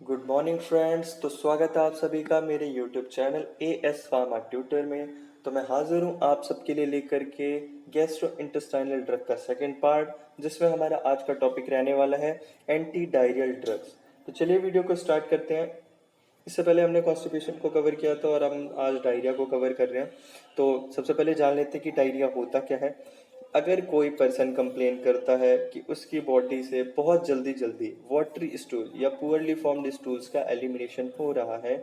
Good morning friends. तो स्वागत है आप सभी का मेरे YouTube channel as pharma tutor में। तो मैं हाजिर हूँ आप सबके लिए लेकर के गैस्ट्रो इंटेस्टाइनल ड्रग का सेकंड पार्ट, जिसमें हमारा आज का टॉपिक रहने वाला है एंटी डायरियल ड्रग्स। तो चलिए वीडियो को स्टार्ट करते हैं। इससे पहले हमने कॉन्स्टिपेशन को कवर किया था और हम आज डायरिया को कवर कर रहे हैं। तो सबसे पहले जान लेते हैं कि डायरिया होता क्या है। अगर कोई पर्सन कंप्लेन करता है कि उसकी बॉडी से बहुत जल्दी जल्दी वाटरी स्टूल या पुअरली फॉर्म्ड स्टूल्स का एलिमिनेशन हो रहा है,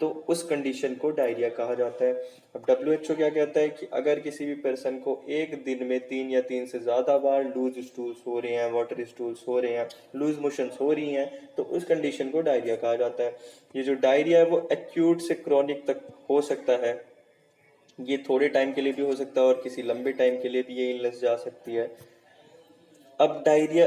तो उस कंडीशन को डायरिया कहा जाता है। अब डब्ल्यू क्या कहता है कि अगर किसी भी पर्सन को एक दिन में 3 या 3 से ज़्यादा बार लूज स्टूल्स हो रहे हैं, वाटर स्टूल्स हो रहे हैं, लूज मोशंस हो रही हैं, तो उस कंडीशन को डायरिया कहा जाता है। ये जो डायरिया है वो एक्यूट से क्रॉनिक तक हो सकता है। ये थोड़े टाइम के लिए भी हो सकता है और किसी लंबे टाइम के लिए भी ये इलनेस जा सकती है। अब डायरिया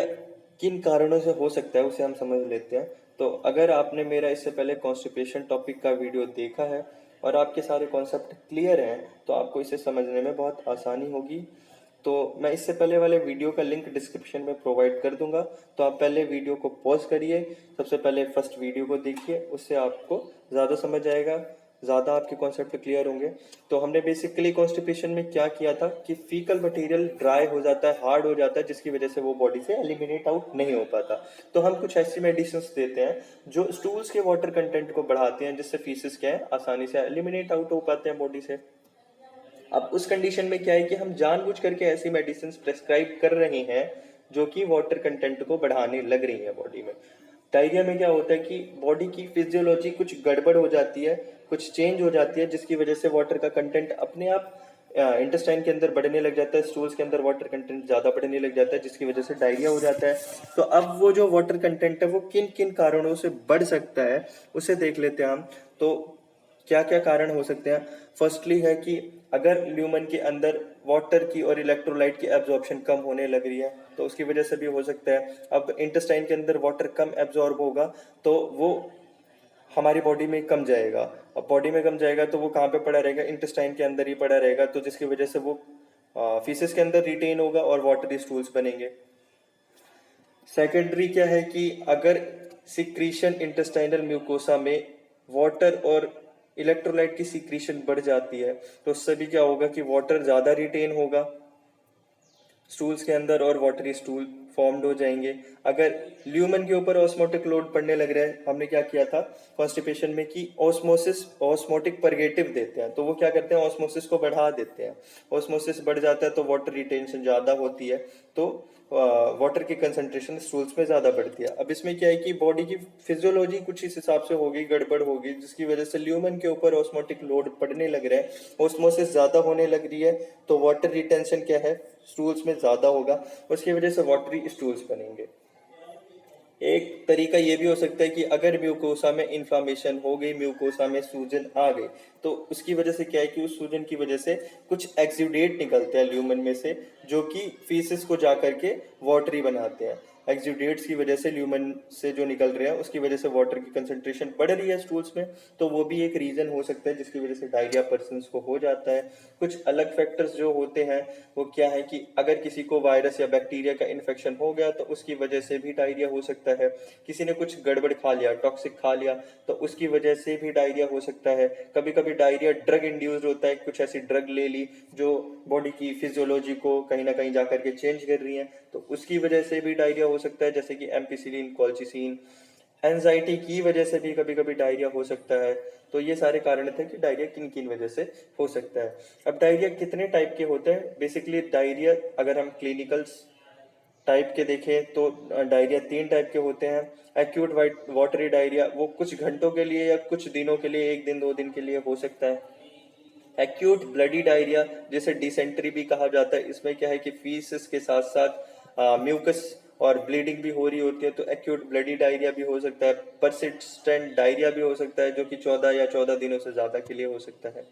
किन कारणों से हो सकता है उसे हम समझ लेते हैं। तो अगर आपने मेरा इससे पहले कॉन्स्टिपेशन टॉपिक का वीडियो देखा है और आपके सारे कॉन्सेप्ट क्लियर हैं, तो आपको इसे समझने में बहुत आसानी होगी। तो मैं इससे पहले वाले वीडियो का लिंक डिस्क्रिप्शन में प्रोवाइड कर दूंगा। तो आप पहले वीडियो को पॉज करिए, सबसे पहले फर्स्ट वीडियो को देखिए, उससे आपको ज़्यादा समझ आएगा, ज़्यादा आपके कॉन्सेप्ट क्लियर होंगे। तो हमने बेसिकली कॉन्स्टिपेशन में क्या किया था कि फीकल मटेरियल ड्राई हो जाता है, हार्ड हो जाता है, जिसकी वजह से वो बॉडी से एलिमिनेट आउट नहीं हो पाता। तो हम कुछ ऐसी मेडिसिन देते हैं जो स्टूल्स के वाटर कंटेंट को बढ़ाते हैं, जिससे फीसिस क्या है आसानी से एलिमिनेट आउट हो पाते हैं बॉडी से। अब उस कंडीशन में क्या है कि हम जानबूझ करके ऐसी मेडिसिन प्रेस्क्राइब कर रहे हैं जो कि वाटर कंटेंट को बढ़ाने लग रही है बॉडी में। डायरिया में क्या होता है कि बॉडी की फिजियोलॉजी कुछ गड़बड़ हो जाती है, कुछ चेंज हो जाती है, जिसकी वजह से वाटर का कंटेंट अपने आप इंटेस्टाइन के अंदर बढ़ने लग जाता है, स्टूल्स के अंदर वाटर कंटेंट ज़्यादा बढ़ने लग जाता है, जिसकी वजह से डायरिया हो जाता है। तो अब वो जो वाटर कंटेंट है वो किन किन कारणों से बढ़ सकता है उसे देख लेते हैं हम। तो क्या क्या कारण हो सकते हैं। फर्स्टली है कि अगर ल्यूमन के अंदर वाटर की और इलेक्ट्रोलाइट की एब्जॉर्प्शन कम होने लग रही है, तो उसकी वजह से भी हो सकता है। अब इंटेस्टाइन के अंदर वाटर कम एब्जॉर्ब होगा, तो वो हमारी बॉडी में कम जाएगा। अब बॉडी में कम जाएगा तो वो कहाँ पे पड़ा रहेगा, इंटेस्टाइन के अंदर ही पड़ा रहेगा, तो जिसकी वजह से वो फीसेस के अंदर रिटेन होगा और वाटरी स्टूल्स बनेंगे। सेकेंडरी क्या है कि अगर सिक्रीशन इंटेस्टाइनल म्यूकोसा में वाटर और इलेक्ट्रोलाइट की सिक्रीशन बढ़ जाती है, तो उससे भी क्या होगा कि वाटर ज़्यादा रिटेन होगा स्टूल्स के अंदर और वाटरी स्टूल फॉर्म्ड हो जाएंगे। अगर ल्यूमन के ऊपर ऑस्मोटिक लोड पड़ने लग रहा है, हमने क्या किया था कॉन्स्टिपेशन में कि ऑस्मोसिस ऑस्मोटिक परगेटिव देते हैं, तो वो क्या करते हैं ऑस्मोसिस को बढ़ा देते हैं। ऑस्मोसिस बढ़ जाता है तो वाटर रिटेंशन ज़्यादा होती है, तो वाटर की कंसंट्रेशन स्टूल्स में ज़्यादा बढ़ती है। अब इसमें क्या है कि बॉडी की फिजियोलॉजी कुछ इस हिसाब से होगी, गड़बड़ होगी, जिसकी वजह से ल्यूमन के ऊपर ऑस्मोटिक लोड पड़ने लग रहा है, ऑस्मोसिस ज़्यादा होने लग रही है, तो वाटर रिटेंशन क्या है स्टूल्स में ज़्यादा होगा, उसकी वजह से वाटरी स्टूल्स बनेंगे। एक तरीका ये भी हो सकता है कि अगर म्यूकोसा में इन्फ्लामेशन हो गई, म्यूकोसा में सूजन आ गई, तो उसकी वजह से क्या है कि उस सूजन की वजह से कुछ एक्सुडेट निकलते हैं ल्यूमन में से, जो कि फीसिस को जा करके वाटरी बनाते हैं। एक्सुडेट्स की वजह से ल्यूमन से जो निकल रहे हैं उसकी वजह से वाटर की कंसंट्रेशन बढ़ रही है स्टूल्स में, तो वो भी एक रीजन हो सकता है जिसकी वजह से डायरिया पर्सन को हो जाता है। कुछ अलग फैक्टर्स जो होते हैं वो क्या है कि अगर किसी को वायरस या बैक्टीरिया का इन्फेक्शन हो गया तो उसकी वजह से भी डायरिया हो सकता है। किसी ने कुछ गड़बड़ खा लिया, टॉक्सिक खा लिया, तो उसकी वजह से भी डायरिया हो सकता है। कभी कभी डायरिया ड्रग इंड्यूस्ड होता है, कुछ ऐसी ड्रग ले ली जो बॉडी की फिजियोलॉजी को कहीं ना कहीं जाकर के चेंज कर रही है, तो उसकी वजह से भी डायरिया हो सकता है, जैसे कि एम्पिसिलिन, कॉल्चिसिन। एंजाइटी की वजह से भी कभी कभी डायरिया हो सकता है। तो ये सारे कारण थे कि डायरिया किन किन वजह से हो सकता है। अब डायरिया कितने टाइप के होते हैं। बेसिकली डायरिया अगर हम क्लिनिकल टाइप के देखें तो डायरिया 3 टाइप के होते हैं। एक्यूट वाटरी डायरिया वो कुछ घंटों के लिए या कुछ दिनों के लिए, 1 दिन 2 दिन के लिए हो सकता है। एक्यूट ब्लडी डायरिया जिसे डिसेंट्री भी कहा जाता है, इसमें क्या है कि फीसिस के साथ साथ म्यूकस और ब्लीडिंग भी हो रही होती है, तो एक्यूट ब्लडी डायरिया भी हो सकता है। परसिस्टेंट डायरिया भी हो सकता है जो कि 14 या 14 दिनों से ज़्यादा के लिए हो सकता है।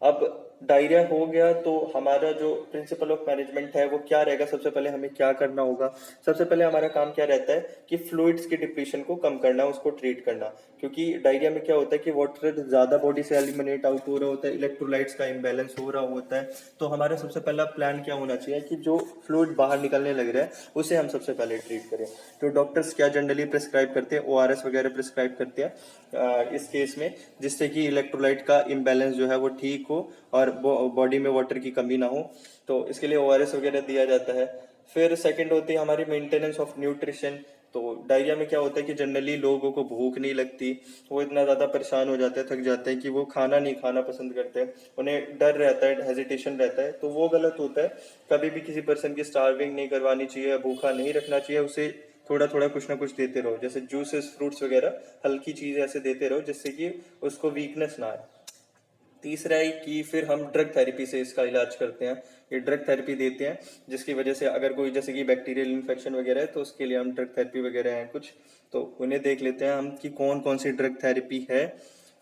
अब डायरिया हो गया तो हमारा जो प्रिंसिपल ऑफ मैनेजमेंट है वो क्या रहेगा, सबसे पहले हमें क्या करना होगा। सबसे पहले हमारा काम क्या रहता है कि फ्लूइड्स की डिप्लीशन को कम करना, उसको ट्रीट करना। क्योंकि डायरिया में क्या होता है कि वाटर ज़्यादा बॉडी से एलिमिनेट आउट हो रहा होता है, इलेक्ट्रोलाइट्स का इम्बैलेंस हो रहा होता है। तो हमारा सबसे पहला प्लान क्या होना चाहिए कि जो फ्लूइड बाहर निकलने लग रहा है उसे हम सबसे पहले ट्रीट करें। तो डॉक्टर्स क्या जनरली प्रिस्क्राइब करते हैं, ORS वगैरह प्रिस्क्राइब करते हैं इस केस में, जिससे कि इलेक्ट्रोलाइट का इम्बैलेंस जो है वो ठीक हो और बॉडी में वाटर की कमी ना हो। तो इसके लिए ORS वगैरह दिया जाता है। फिर सेकंड होती है हमारी मेंटेनेंस ऑफ न्यूट्रिशन। तो डायरिया में क्या होता है कि जनरली लोगों को भूख नहीं लगती, वो इतना ज़्यादा परेशान हो जाते हैं, थक जाते हैं कि वो खाना नहीं खाना पसंद करते हैं, उन्हें डर रहता है, हेजिटेशन रहता है। तो वो गलत होता है। कभी भी किसी पर्सन की स्टार्विंग नहीं करवानी चाहिए, भूखा नहीं रखना चाहिए, उसे थोड़ा थोड़ा कुछ ना कुछ देते रहो, जैसे जूसेस, फ्रूट्स वगैरह, हल्की चीज़ ऐसे देते रहो जिससे कि उसको वीकनेस ना आए। तीसरा है कि फिर हम ड्रग थेरेपी से इसका इलाज करते हैं। ये ड्रग थेरेपी देते हैं जिसकी वजह से अगर कोई जैसे कि बैक्टीरियल इन्फेक्शन वगैरह है तो उसके लिए हम ड्रग थेरेपी वगैरह हैं कुछ, तो उन्हें देख लेते हैं हम कि कौन कौन सी ड्रग थेरेपी है।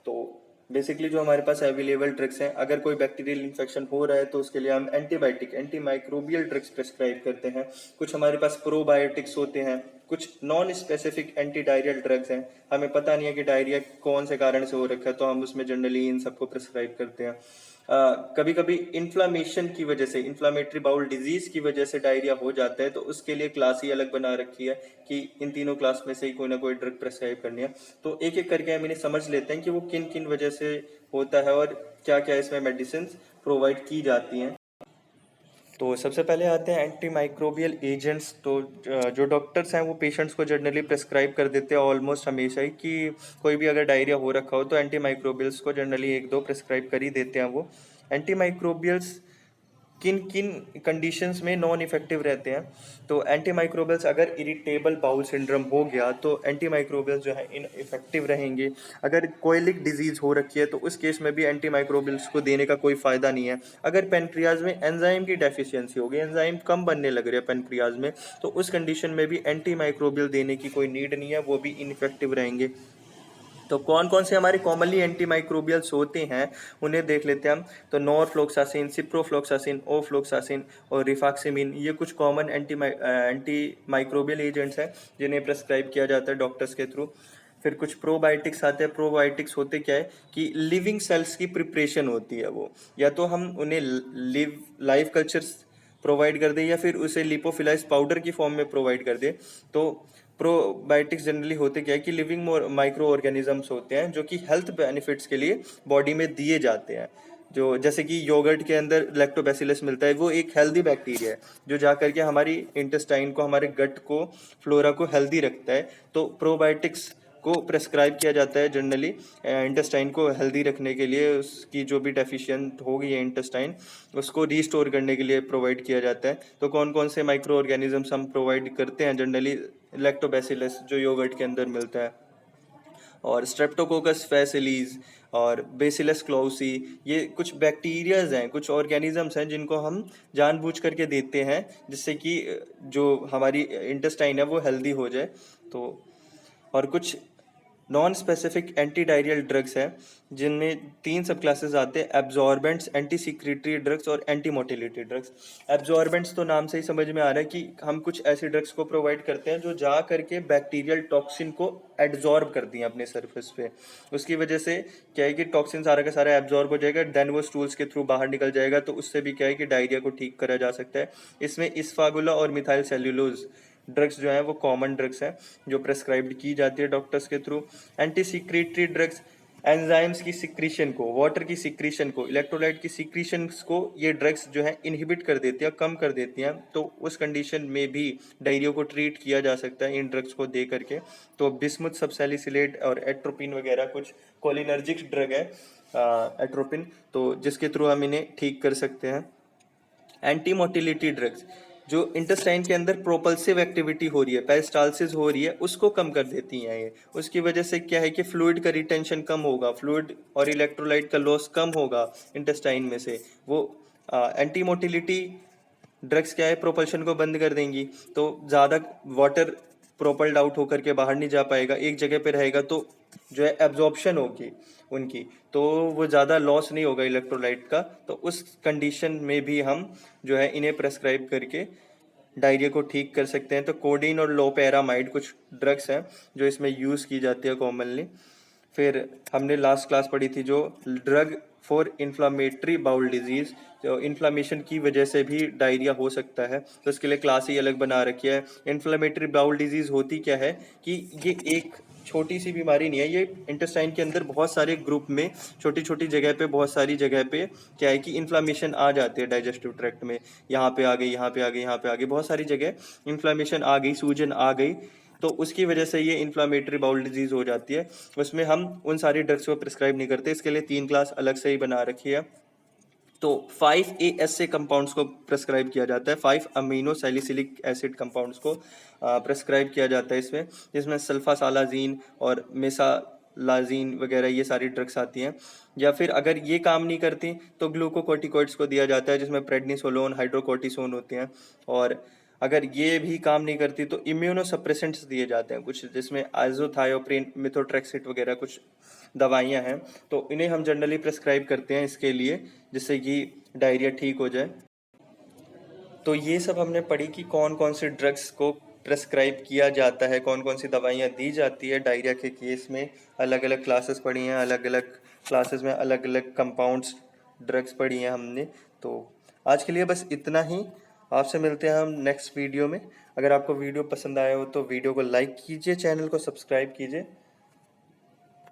तो बेसिकली जो हमारे पास अवेलेबल ड्रग्स हैं, अगर कोई बैक्टीरियल इन्फेक्शन हो रहा है तो उसके लिए हम antibiotic, anti microbial drugs prescribe करते हैं। कुछ हमारे पास प्रोबायोटिक्स होते हैं, कुछ non specific anti diarrhoeal drugs हैं। हमें पता नहीं है कि डायरिया कौन से कारण से हो रखा है तो हम उसमें जनरली इन सबको प्रिस्क्राइब करते हैं। कभी कभी इन्फ्लामेशन की वजह से, इन्फ्लामेटरी बाउल डिजीज की वजह से डायरिया हो जाता है तो उसके लिए क्लास ही अलग बना रखी है कि इन तीनों क्लास में से ही कोई ना कोई ड्रग प्रिस्क्राइब करनी है। तो एक एक करके हम इन्हें समझ लेते हैं कि वो किन किन वजह से होता है और क्या क्या इसमें मेडिसिन प्रोवाइड की जाती हैं। तो सबसे पहले आते हैं एंटी माइक्रोबियल एजेंट्स। तो जो डॉक्टर्स हैं वो पेशेंट्स को जनरली प्रेस्क्राइब कर देते हैं ऑलमोस्ट हमेशा ही कि कोई भी अगर डायरिया हो रखा हो तो एंटी माइक्रोबियल्स को जनरली एक दो प्रेस्क्राइब कर ही देते हैं वो। एंटी माइक्रोबियल्स किन किन कंडीशंस में नॉन इफेक्टिव रहते हैं। तो एंटी माइक्रोबियल्स, अगर इरिटेबल बाउल सिंड्रोम हो गया तो एंटी माइक्रोबियल्स जो है इन इफेक्टिव रहेंगे। अगर कोयलिक डिजीज हो रखी है तो उस केस में भी एंटी माइक्रोबियल्स को देने का कोई फायदा नहीं है। अगर पेनक्रियाज में एंजाइम की डेफिशिएंसी हो गई, एंजाइम कम बनने लग रहे हैं पेनक्रियाज में, तो उस कंडीशन में भी एंटी माइक्रोबियल देने की कोई नीड नहीं है, वो भी इनइफेक्टिव रहेंगे। तो कौन कौन से हमारे कॉमनली एंटी माइक्रोबियल्स होते हैं उन्हें देख लेते हैं हम। तो नॉरफ्लोक्सासिन, सिप्रोफ्लोक्सासिन, ओफ्लोक्सासिन और रिफाक्सिमिन, ये कुछ कॉमन एंटी माइक्रोबियल एजेंट्स हैं जिन्हें प्रेस्क्राइब किया जाता है डॉक्टर्स के थ्रू। फिर कुछ प्रोबायोटिक्स आते हैं। प्रोबायोटिक्स होते क्या है कि लिविंग सेल्स की प्रिपरेशन होती है वो, या तो हम उन्हें लाइव कल्चर्स प्रोवाइड कर दे या फिर उसे लिपोफिलाइज पाउडर की फॉर्म में प्रोवाइड कर दे। तो प्रोबायोटिक्स जनरली होते क्या है कि लिविंग माइक्रो ऑर्गेनिजम्स होते हैं जो कि हेल्थ बेनिफिट्स के लिए बॉडी में दिए जाते हैं। जो जैसे कि योगर्ट के अंदर लैक्टोबैसिलस मिलता है, वो एक हेल्दी बैक्टीरिया है जो जा करके हमारी इंटेस्टाइन को, हमारे गट को, फ्लोरा को हेल्दी रखता है। तो प्रोबायोटिक्स को प्रेस्क्राइब किया जाता है जनरली इंटेस्टाइन को हेल्दी रखने के लिए, उसकी जो भी डेफिशिएंट हो गई है इंटेस्टाइन उसको रीस्टोर करने के लिए प्रोवाइड किया जाता है। तो कौन कौन से माइक्रो ऑर्गेनिजम्स हम प्रोवाइड करते हैं जनरली, लैक्टोबैसिलस जो योगर्ट के अंदर मिलता है, और स्ट्रेप्टोकोकस फैसिलीज और बेसिलस क्लोसी, ये कुछ बैक्टीरियाज हैं, कुछ ऑर्गेनिजम्स हैं जिनको हम जानबूझ करके देते हैं जिससे कि जो हमारी इंटेस्टाइन है वो हेल्दी हो जाए। तो और कुछ non specific anti diarrhoeal drugs हैं जिनमें तीन सब क्लासेस आते हैं: एब्जॉर्बेंट्स, एंटी सिक्रेटरी ड्रग्स और एंटी मोटिलिटी ड्रग्स। एब्जॉर्बेंट्स तो नाम से ही समझ में आ रहा है कि हम कुछ ऐसी ड्रग्स को प्रोवाइड करते हैं जो जा करके बैक्टीरियल टॉक्सिन को एब्जॉर्ब कर दिए अपने सरफेस पे। उसकी वजह से क्या है कि टॉक्सिन सारा का सारा एब्जॉर्ब हो जाएगा, देन वो स्टूल्स के थ्रू बाहर निकल जाएगा, तो उससे भी क्या है कि डायरिया को ठीक करा जा सकता है। इसमें इस्फागुला और मिथाइल सेल्यूलोज ड्रग्स जो हैं वो कॉमन ड्रग्स हैं जो प्रेस्क्राइब्ड की जाती है डॉक्टर्स के थ्रू। एंटी सिक्रेटरी ड्रग्स एंजाइम्स की सिक्रीशन को, वाटर की सिक्रीशन को, इलेक्ट्रोलाइट की सिक्रीशन को ये ड्रग्स जो है इनहिबिट कर देती है, कम कर देती हैं। तो उस कंडीशन में भी डायरिया को ट्रीट किया जा सकता है इन ड्रग्स को दे करके। तो बिस्मुथ, सबसैलिसिलेट और एट्रोपिन वगैरह कुछ कोलिनर्जिक ड्रग है, एट्रोपिन, तो जिसके थ्रू हम इन्हें ठीक कर सकते हैं। एंटी मोटिलिटी ड्रग्स जो इंटेस्टाइन के अंदर प्रोपल्सिव एक्टिविटी हो रही है, पेरिस्टालसिस हो रही है, उसको कम कर देती हैं ये। उसकी वजह से क्या है कि फ्लूइड का रिटेंशन कम होगा, फ्लूइड और इलेक्ट्रोलाइट का लॉस कम होगा इंटेस्टाइन में से। वो एंटी मोटिलिटी ड्रग्स क्या है, प्रोपल्शन को बंद कर देंगी, तो ज़्यादा वाटर प्रोपल्ड आउट होकर के बाहर नहीं जा पाएगा, एक जगह पे रहेगा, तो जो है एब्जॉर्प्शन होगी उनकी, तो वो ज़्यादा लॉस नहीं होगा इलेक्ट्रोलाइट का। तो उस कंडीशन में भी हम जो है इन्हें प्रेस्क्राइब करके डायरिया को ठीक कर सकते हैं। तो कोडीन और लोपेरामाइड कुछ ड्रग्स हैं जो इसमें यूज़ की जाती है कॉमनली। फिर हमने लास्ट क्लास पढ़ी थी जो drug for inflammatory bowel disease, जो इन्फ्लामेशन की वजह से भी डायरिया हो सकता है, तो इसके लिए क्लास ही अलग बना रखी है। इन्फ्लामेटरी बाउल डिजीज़ होती क्या है कि ये एक छोटी सी बीमारी नहीं है, ये इंटेस्टाइन के अंदर बहुत सारे ग्रुप में छोटी छोटी जगह पे, बहुत सारी जगह पे क्या है कि इन्फ्लामेशन आ जाती है डाइजेस्टिव ट्रैक्ट में। यहाँ पे आ गई, यहाँ पे आ गई, यहाँ पे आ गई, बहुत सारी जगह इन्फ्लामेशन आ गई, सूजन आ गई, तो उसकी वजह से ये इन्फ्लामेटरी बाउल डिजीज़ हो जाती है। उसमें हम उन सारी ड्रग्स को प्रिस्क्राइब नहीं करते, इसके लिए 3 क्लास अलग से ही बना रखी है। तो 5 ASA कंपाउंड्स को प्रेस्क्राइब किया जाता है, 5 अमीनो सैलिसिलिक एसिड कंपाउंड्स को प्रेस्क्राइब किया जाता है इसमें, जिसमें सल्फासालाजीन और मेसालाजीन वगैरह ये सारी ड्रग्स आती हैं। या फिर अगर ये काम नहीं करती तो ग्लूकोकोर्टिकॉइड्स को दिया जाता है, जिसमें प्रेडनिसोलोन, हाइड्रोकोर्टिसोन होते हैं। और अगर ये भी काम नहीं करती तो इम्यूनोसप्रेसेंट्स दिए जाते हैं कुछ, जिसमें आइजोथायोप्रिन, मिथोट्रेक्सिट वगैरह कुछ दवाइयाँ हैं, तो इन्हें हम जनरली प्रेस्क्राइब करते हैं इसके लिए, जिससे कि डायरिया ठीक हो जाए। तो ये सब हमने पढ़ी कि कौन कौन से ड्रग्स को प्रेस्क्राइब किया जाता है, कौन कौन सी दवाइयाँ दी जाती है डायरिया के केस में। अलग अलग क्लासेस पढ़ी हैं, अलग अलग क्लासेस में अलग अलग कंपाउंड्स ड्रग्स पढ़ी हैं हमने। तो आज के लिए बस इतना ही, आपसे मिलते हैं हम नेक्स्ट वीडियो में। अगर आपको वीडियो पसंद आया हो तो वीडियो को लाइक कीजिए, चैनल को सब्सक्राइब कीजिए।